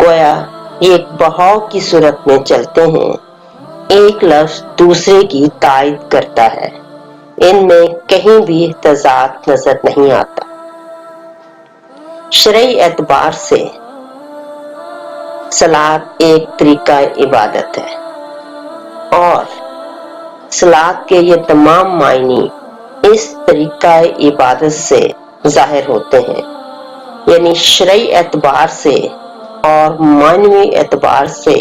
گویا ایک بہاؤ کی صورت میں چلتے ہیں، ایک لفظ دوسرے کی تائید کرتا ہے، ان میں کہیں بھی تضاد نظر نہیں آتا۔ شرعی اعتبار سے صلاۃ ایک طریقہ عبادت ہے اور صلاۃ کے یہ تمام معنی اس طریقہ عبادت سے ظاہر ہوتے ہیں، یعنی شرعی اعتبار سے اور معنوی اعتبار سے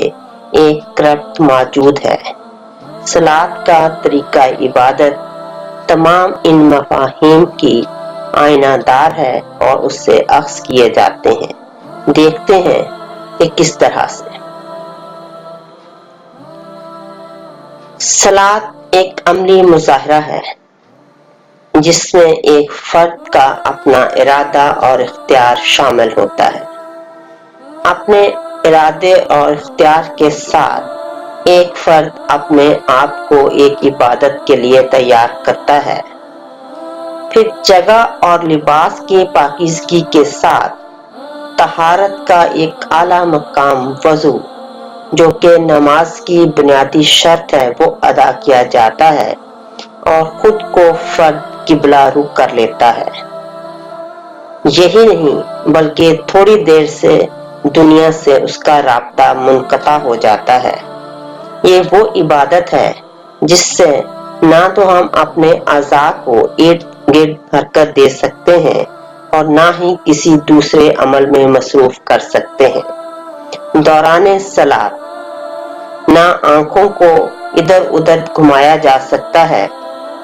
ایک ربط موجود ہے۔ صلاۃ کا طریقہ عبادت تمام ان مفاہیم کی آئینہ دار ہے اور اس سے اخذ کیے جاتے ہیں۔ دیکھتے ہیں کہ کس طرح سے۔ صلاۃ ایک عملی مظاہرہ ہے جس میں ایک فرد کا اپنا ارادہ اور اختیار شامل ہوتا ہے۔ اپنے ارادے اور اختیار کے ساتھ ایک فرد اپنے آپ کو ایک عبادت کے لیے تیار کرتا ہے، پھر جگہ اور لباس کی پاکیزگی کے ساتھ طہارت کا ایک اعلیٰ مقام وضو، جو کہ نماز کی بنیادی شرط ہے، وہ ادا کیا جاتا ہے اور خود کو فرد قبلہ رخ کر لیتا ہے۔ یہی نہیں بلکہ تھوڑی دیر سے دنیا سے اس کا رابطہ منقطع ہو جاتا ہے۔ یہ وہ عبادت ہے جس سے نہ تو ہم اپنے اعضاء کو ارد گرد حرکت دے سکتے ہیں اور نہ ہی کسی دوسرے عمل میں مصروف کر سکتے ہیں۔ دوران صلاۃ نہ آنکھوں کو ادھر ادھر گھمایا جا سکتا ہے،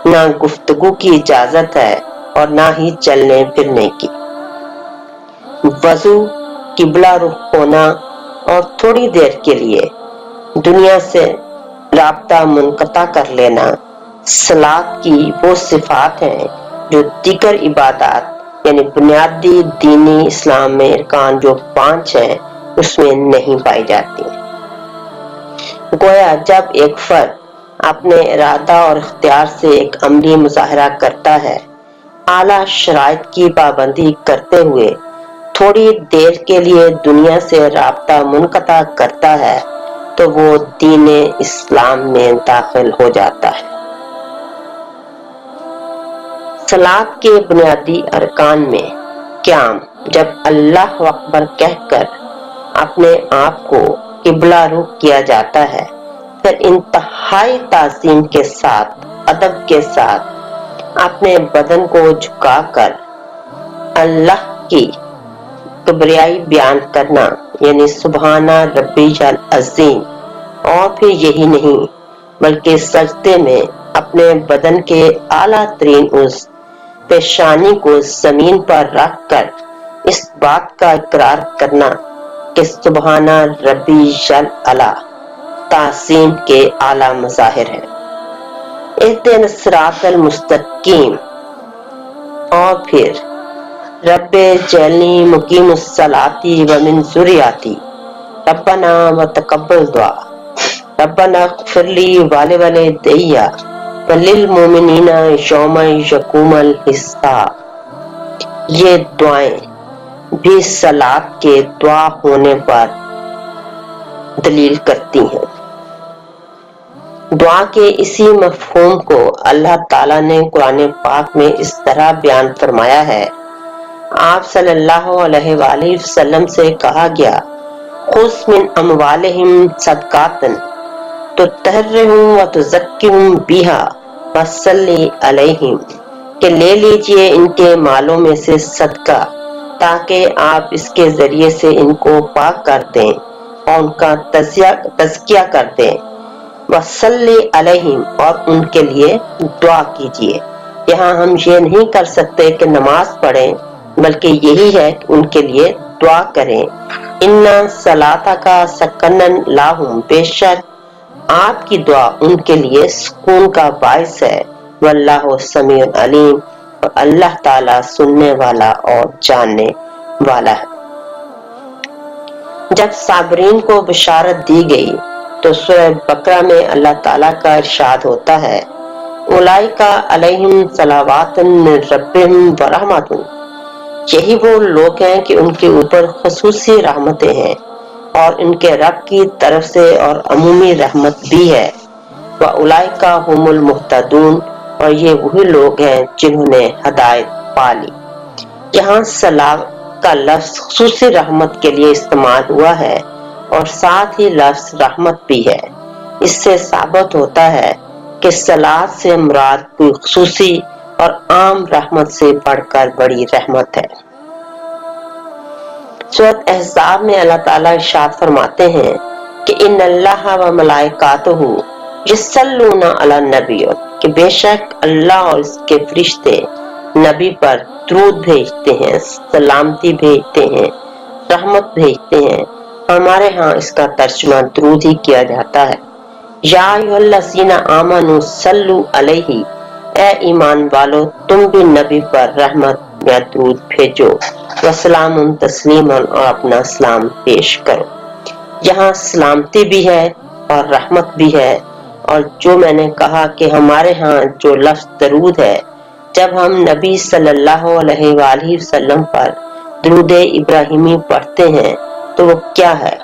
نہ گفتگو کی اجازت ہے اور نہ ہی چلنے پھرنے کی۔ وضو، قبلہ رخ ہونا اور تھوڑی دیر کے لیے دنیا سے رابطہ منقطع کر لینا صلاۃ کی وہ صفات ہیں جو دیگر عبادات یعنی بنیادی دینی اسلام میں ارکان جو 5 ہیں اس میں نہیں پائی جاتی۔ گویا جب ایک فرد اپنے ارادہ اور اختیار سے ایک عملی مظاہرہ کرتا ہے، اعلیٰ شرائط کی پابندی کرتے ہوئے تھوڑی دیر کے لیے دنیا سے رابطہ منقطع کرتا ہے، تو وہ دین اسلام میں داخل ہو جاتا ہے۔ صلاۃ کے بنیادی ارکان میں قیام، جب اللہ اکبر کہہ کر اپنے آپ کو قبلہ رخ کیا جاتا ہے، پھر انتہائی تعظیم کے ساتھ، ادب کے ساتھ اپنے بدن کو جھکا کر اللہ کی کبریائی بیان کرنا، یعنی سبحان ربی العظیم، اور پھر یہی نہیں بلکہ سجدے میں اپنے بدن کے اعلیٰ ترین عضو پیشانی کو زمین پر رکھ کر اس بات کا اقرار کرنا کہ سبحان ربی الاعلیٰ تعظیم کے اعلیٰ مظاہر ہیں۔ اہدنا الصراط المستقیم، اور پھر رب اجعلنی مقیم الصلاۃ ومن ذریتی ربنا وتقبل دعا ربنا اغفر لی ولوالدی وللمؤمنین یوم یقوم الحساب۔ یہ دعائیں بھی صلاۃ کے دعا ہونے پر دلیل کرتی ہیں۔ دعا کے اسی مفہوم کو اللہ تعالیٰ نے قرآن پاک میں اس طرح بیان فرمایا ہے۔ آپ صلی اللہ علیہ وآلہ وسلم سے کہا گیا، خذ من اموالہم صدقات تطہرہم وتزکیہم بہا وصلی علیہم، کہ لے لیجئے ان کے مالوں میں سے صدقہ تاکہ آپ اس کے ذریعے سے ان کو پاک کر دیں اور ان کا تزکیہ کر دیں، وصلی علیہم، اور ان کے لیے دعا کیجئے۔ یہاں ہم یہ نہیں کر سکتے کہ نماز پڑھیں، بلکہ یہی ہے کہ ان کے لیے دعا کریں۔ اِنَّ صَلَاتَكَ سَكَنٌ لَهُمْ، بے شک آپ کی دعا ان کے لیے سکون کا باعث ہے۔ واللہ سمیع علیم، اور اللہ تعالیٰ سننے والا اور جاننے والا ہے۔ جب صابرین کو بشارت دی گئی تو سورہ بقرہ میں اللہ تعالیٰ کا ارشاد ہوتا ہے، اولئک علیہم صلوات من ربہم ورحمۃ، یہی وہ لوگ ہیں کہ ان کے اوپر خصوصی رحمتیں ہیں اور ان کے رب کی طرف سے اور عمومی رحمت بھی ہے۔ وَأُولَئِکَ هُمُ الْمُهْتَدُونَ، اور یہ وہی لوگ ہیں جنہوں نے ہدایت پا لی۔ یہاں صلاح کا لفظ خصوصی رحمت کے لیے استعمال ہوا ہے اور ساتھ ہی لفظ رحمت بھی ہے۔ اس سے ثابت ہوتا ہے کہ صلاح سے مراد کوئی خصوصی اور عام رحمت سے بڑھ کر بڑی رحمت ہے۔ سورۃ احزاب میں اللہ تعالیٰ ارشاد فرماتے ہیں کہ ان اللہ و ملائکاتہ یصلون علی النبی، کہ بے شک اللہ اور اس کے فرشتے نبی پر درود بھیجتے ہیں، سلامتی بھیجتے ہیں، رحمت بھیجتے ہیں۔ ہمارے ہاں اس کا ترجمہ درود ہی کیا جاتا ہے۔ یا ایھا الذین آمنوا صلوا علیہ، اے ایمان والو تم بھی نبی پر رحمت یا درود بھیجو، وسلام تسلیما، اور اپنا سلام پیش کرو۔ یہاں سلامتی بھی ہے اور رحمت بھی ہے۔ اور جو میں نے کہا کہ ہمارے ہاں جو لفظ درود ہے، جب ہم نبی صلی اللہ علیہ وآلہ وسلم پر درود ابراہیمی پڑھتے ہیں تو وہ کیا ہے؟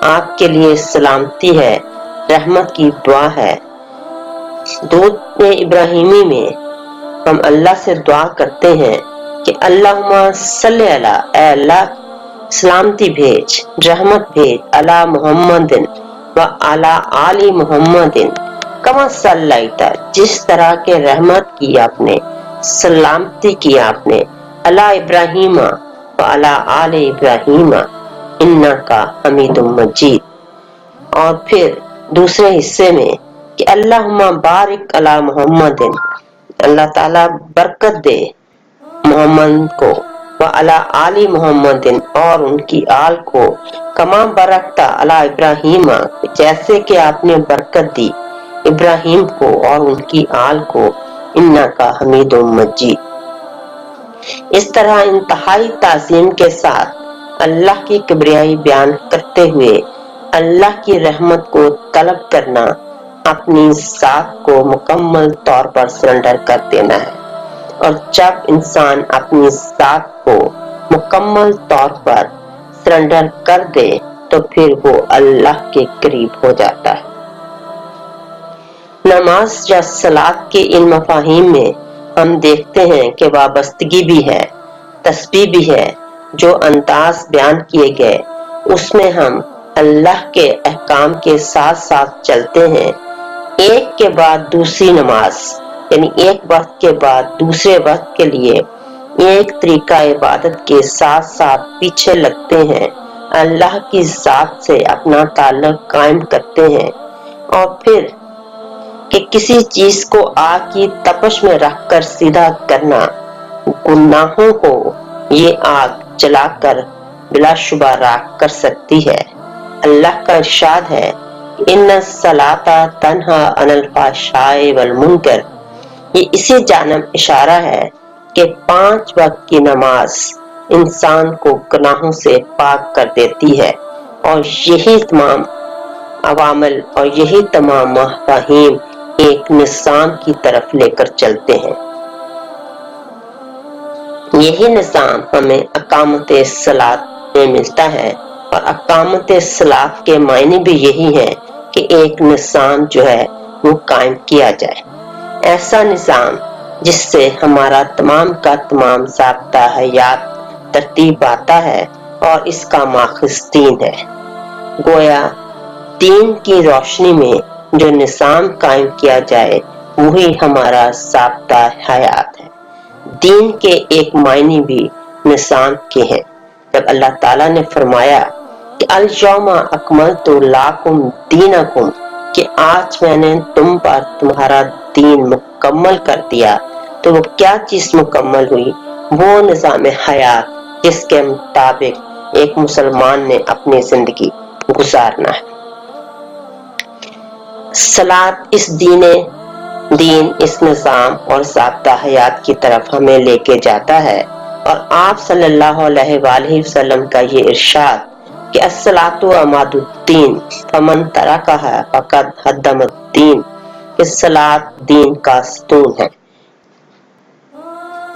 آپ کے لیے سلامتی ہے، رحمت کی دعا ہے۔ درود ابراہیمی میں ہم اللہ سے دعا کرتے ہیں کہ اللہم صلی علی، اے اللہ سلامتی بھیج، رحمت بھیج، علی محمد و علی آل محمد کما صلیت، جس طرح کے رحمت کی آپ نے، سلامتی کی آپ نے، علی ابراہیم و علی آل ابراہیم انکا حمید مجید۔ اور پھر دوسرے حصے میں کہ اللہم بارک علی محمد، اللہ تعالیٰ برکت دے محمد کو، وعلی آل محمد، اور ان کی آل کو، کما برکتا علی ابراہیم، جیسے کہ آپ نے برکت دی ابراہیم کو اور ان کی آل کو، انکا حمید مجید۔ اس طرح انتہائی تعظیم کے ساتھ اللہ کی کبریائی بیان کرتے ہوئے اللہ کی رحمت کو طلب کرنا اپنی ذات کو مکمل طور پر سرنڈر کر دینا ہے۔ اور جب انسان اپنی ذات کو مکمل طور پر سرنڈر کر دے تو پھر وہ اللہ کے قریب ہو جاتا ہے۔ نماز یا صلاۃ کے ان مفاہیم میں ہم دیکھتے ہیں کہ وابستگی بھی ہے، تسبیح بھی ہے۔ جو انداز بیان کیے گئے اس میں ہم اللہ کے احکام کے ساتھ ساتھ چلتے ہیں، ایک کے بعد دوسری نماز، یعنی ایک وقت کے بعد دوسرے وقت کے لیے ایک طریقہ عبادت کے ساتھ ساتھ پیچھے لگتے ہیں، اللہ کی ذات سے اپنا تعلق قائم کرتے ہیں۔ اور پھر کہ کسی چیز کو آگ کی تپش میں رکھ کر سیدھا کرنا، گناہوں کو یہ آگ جلا کر بلا شبہ راکھ کر سکتی ہے۔ اللہ کا ارشاد ہے ان الصلاۃ تنہی عن الفحشاء والمنکر، یہ اسی جانب اشارہ ہے کہ 5 وقت کی نماز انسان کو گناہوں سے پاک کر دیتی ہے، اور یہی تمام عوامل اور یہی تمام مفاہیم ایک نظام کی طرف لے کر چلتے ہیں۔ یہی نظام ہمیں اقامت صلاۃ میں ملتا ہے، اور اقامت صلاۃ کے معنی بھی یہی ہے کہ ایک نظام جو ہے وہ قائم کیا جائے، ایسا نظام جس سے ہمارا تمام کا تمام ضابطہ حیات ترتیب آتا ہے، اور اس کا ماخذ دین ہے۔ گویا دین کی روشنی میں جو نظام قائم کیا جائے وہی ہمارا ضابطہ حیات ہے۔ دین کے ایک معنی بھی نظام کے ہیں۔ جب اللہ تعالیٰ نے فرمایا کہ الیوم اکملت لکم دینکم، کہ آج میں نے تم پر تمہارا دین مکمل کر دیا، تو وہ کیا چیز مکمل ہوئی؟ وہ نظام حیات جس کے مطابق ایک مسلمان نے اپنی زندگی گزارنا ہے۔ صلاۃ اس دین اس نظام اور ضابطہ حیات کی طرف ہمیں لے کے جاتا ہے، اور آپ صلی اللہ علیہ وآلہ وسلم کا یہ ارشاد کہ الصلاۃ عماد الدین فمن ترکھا فقد ہدم الدین، کہ صلاۃ دین کا ستون ہے۔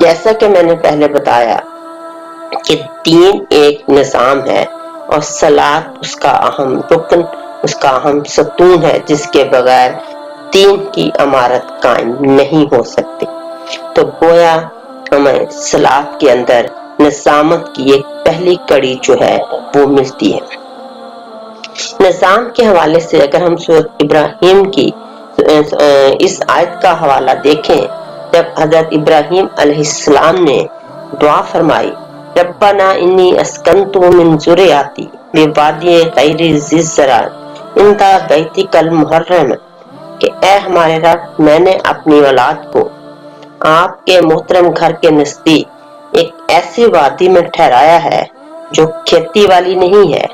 جیسا کہ میں نے پہلے بتایا کہ دین ایک نظام ہے اور صلات اس کا اہم رکن، اس کا اہم ستون ہے، جس کے بغیر دین کی عمارت قائم نہیں ہو سکتی۔ تو گویا ہمیں صلات کے اندر نظامت کی ایک پہلی کڑی جو ہے وہ ملتی ہے۔ نظام کے حوالے سے اگر ہم سورۃ ابراہیم کی اس آیت کا حوالہ دیکھیں، جب حضرت ابراہیم علیہ السلام نے دعا فرمائی ربنا انی اسکنت من ذریاتی بوادی غیر ذی زرع عند بیتک المحرم، کہ اے ہمارے رب، میں نے اپنی اولاد کو آپ کے محترم گھر کے نزدیک ایک ایسی وادی میں ٹھہرایا ہے جو کھیتی والی نہیں ہے۔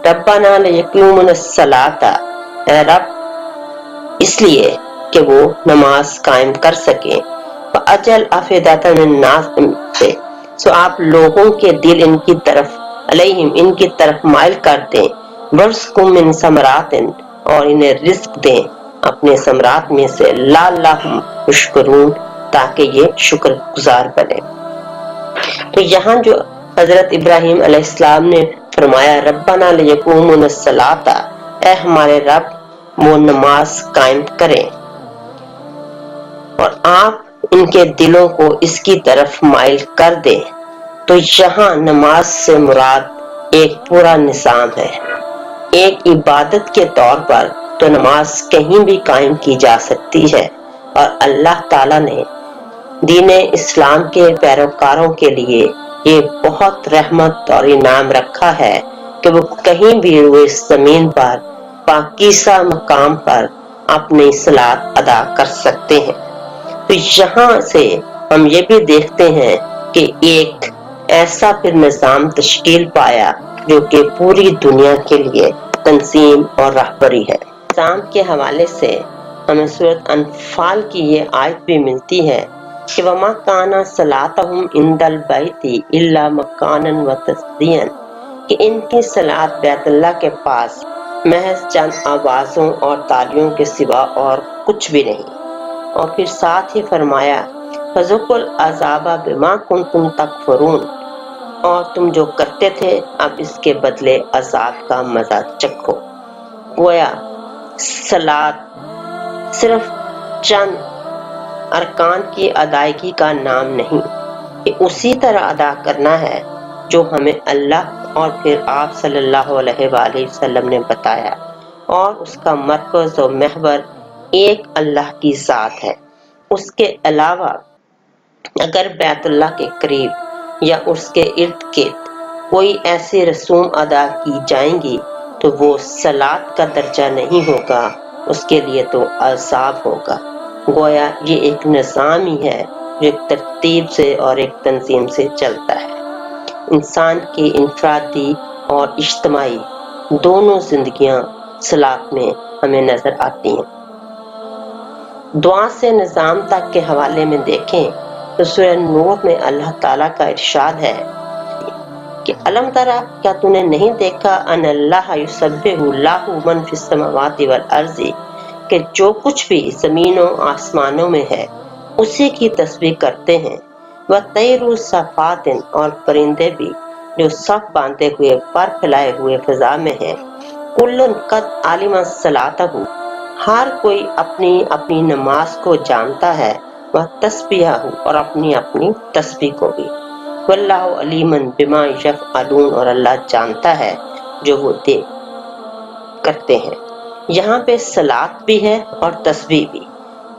ربنا لیقیموا الصلاۃ، اے رب اس لیے کہ وہ نماز قائم کر سکیں، فاجل افئدۃ من الناس سے، سو آپ لوگوں کے دل ان کی طرف علیہم ان کی طرف مائل کر دیں، وارزقہم من ثمرات، اور انہیں رزق دیں اپنے ثمرات میں سے، لعلہم یشکرون، تاکہ یہ شکر گزار بنے۔ تو یہاں جو حضرت ابراہیم علیہ السلام نے فرمایا ربنا لیقیموا الصلاۃ، اے ہمارے رب وہ نماز قائم کریں، اور آپ ان کے دلوں کو اس کی طرف مائل کر دیں، تو یہاں نماز سے مراد ایک پورا نظام ہے۔ ایک عبادت کے طور پر تو نماز کہیں بھی قائم کی جا سکتی ہے، اور اللہ تعالیٰ نے دین اسلام کے پیروکاروں کے لیے یہ بہت رحمت اور انعام رکھا ہے کہ وہ کہیں بھی روئے زمین پر پاکیزہ مقام پر اپنی صلاۃ ادا کر سکتے ہیں۔ تو یہاں سے ہم یہ بھی دیکھتے ہیں کہ ایک ایسا پھر نظام تشکیل پایا جو کہ پوری دنیا کے لیے تنظیم اور رہبری ہے۔ نظام کے حوالے سے ہمیں سورۃ انفال کی یہ آیت بھی ملتی ہے کہ وَمَا كَانَ صَلَاتُهُمْ عِندَ الْبَيْتِ إِلَّا مَكَانًا وَتَصْدِيًّا، کہ ان کی صلاۃ بیت اللہ کے پاس محض چند آوازوں اور تالیوں کے سوا اور کچھ بھی نہیں۔ اور پھر ساتھ ہی فرمایا فَذُوقُوا الْعَذَابَ بِمَا كُنتُمْ تَكْفُرُونَ، اور تم جو کرتے تھے اب اس کے بدلے عذاب کا مزہ چکھو۔ گویا صلاۃ صرف چند ارکان کی ادائیگی کا نام نہیں، کہ اسی طرح ادا کرنا ہے جو ہمیں اللہ اور پھر آپ صلی اللہ علیہ وآلہ وسلم نے بتایا، اور اس کا مرکز و محور ایک اللہ کی ذات ہے۔ اس کے علاوہ اگر بیت اللہ کے قریب یا اس کے ارد گرد کوئی ایسی رسوم ادا کی جائیں گی تو وہ صلاۃ کا درجہ نہیں ہوگا، اس کے لیے تو عذاب ہوگا۔ گویا یہ ایک نظام ہی ہے جو ایک ترتیب سے اور ایک تنظیم سے چلتا ہے۔ انسان کی انفرادی اور اجتماعی دونوں زندگیاں صلاۃ میں ہمیں نظر آتی ہیں۔ دعا سے نظام تک کے حوالے میں دیکھیں تو سورہ نور میں اللہ تعالیٰ کا ارشاد ہے کہ الم ترى، کیا تو نے نہیں دیکھا ان اللہ یسبح لہ من فی السماوات والارض، کہ جو کچھ بھی زمینوں آسمانوں میں ہے اسی کی تسبیح کرتے ہیں، وَالطَّيْرُ صَافَّاتٍ، اور پرندے بھی جو صف باندھے ہوئے پر پھیلائے ہوئے فضا میں ہیں، کُلٌّ قَدْ عَلِمَ صَلَاتَهُ، ہر کوئی اپنی اپنی نماز کو جانتا ہے، وَتَسْبِيحَهُ، اور اپنی اپنی تسبیح کو بھی، وَاللَّهُ عَلِيمٌ بِمَا يَفْعَلُونَ، اور اللہ جانتا ہے جو وہ کرتے ہیں۔ یہاں پہ صلاۃ بھی ہے اور تسبیح بھی،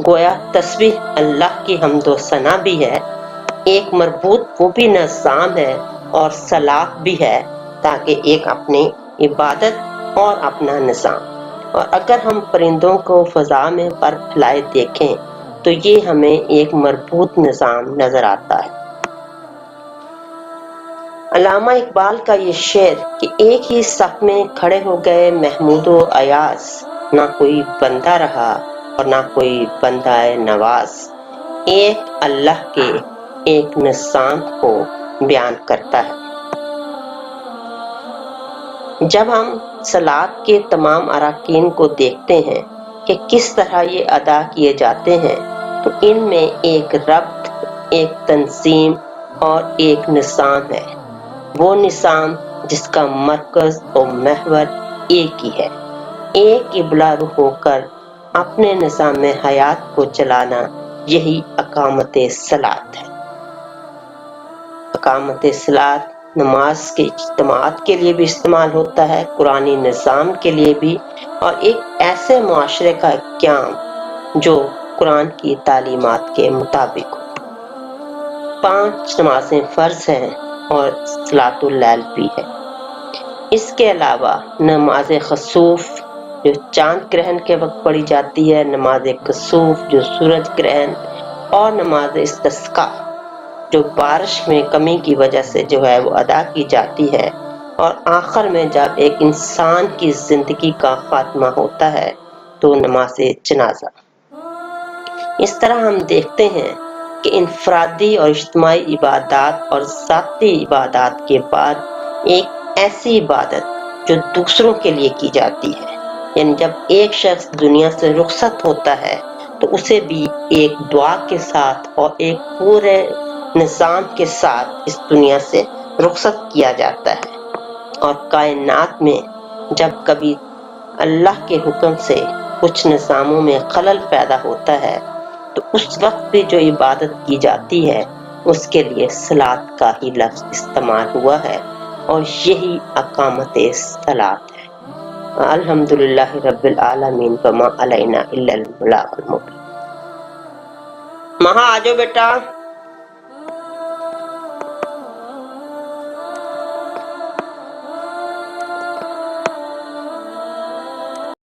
گویا تسبیح اللہ کی حمد و ثنا بھی ہے، ایک مربوط وہ بھی نظام ہے، اور صلاۃ بھی ہے، تاکہ ایک اپنی عبادت اور اپنا نظام۔ اور اگر ہم پرندوں کو فضا میں پر پھیلائے دیکھیں تو یہ ہمیں ایک مربوط نظام نظر آتا ہے۔ علامہ اقبال کا یہ شعر کہ ایک ہی صف میں کھڑے ہو گئے محمود و ایاز، نہ کوئی بندہ رہا اور نہ کوئی بندہ نواز، ایک اللہ کے ایک نظام کو بیان کرتا ہے۔ جب ہم صلاۃ کے تمام اراکین کو دیکھتے ہیں کہ کس طرح یہ ادا کیے جاتے ہیں تو ان میں ایک ربط، ایک تنظیم اور ایک نظام ہے، وہ نظام جس کا مرکز و محور ایک ہی ہے، ایک ابلاغ ہو کر اپنے نظام حیات کو چلانا، یہی اقامت صلاۃ ہے۔ اقامت صلاۃ نماز کے اجتماعات کے لیے بھی استعمال ہوتا ہے، قرآنی نظام کے لیے بھی، اور ایک ایسے معاشرے کا قیام جو قرآن کی تعلیمات کے مطابق ہو۔ 5 نمازیں فرض ہیں اور صلاۃ اللیل بھی ہے۔ اس کے علاوہ نماز خسوف جو چاند گرہن کے وقت پڑھی جاتی ہے، نماز کسوف جو سورج گرہن، اور نماز استسقاء جو بارش میں کمی کی وجہ سے جو ہے وہ ادا کی جاتی ہے، اور آخر میں جب ایک انسان کی زندگی کا خاتمہ ہوتا ہے تو نماز جنازہ۔ اس طرح ہم دیکھتے ہیں کہ انفرادی اور اجتماعی عبادات اور ذاتی عبادات کے بعد ایک ایسی عبادت جو دوسروں کے لیے کی جاتی ہے، یعنی جب ایک شخص دنیا سے رخصت ہوتا ہے تو اسے بھی ایک دعا کے ساتھ اور ایک پورے نظام کے ساتھ اس دنیا سے رخصت کیا جاتا ہے، اور کائنات میں جب کبھی اللہ کے حکم سے کچھ نظاموں میں خلل پیدا ہوتا ہے تو اس وقت بھی جو عبادت کی جاتی ہے اس کے لیے صلاۃ کا ہی لفظ استعمال ہوا ہے، اور یہی اقامت صلاۃ ہے۔ الحمدللہ رب العالمین وما علینا الا البلاغ المبین۔ مہا آجو بیٹا۔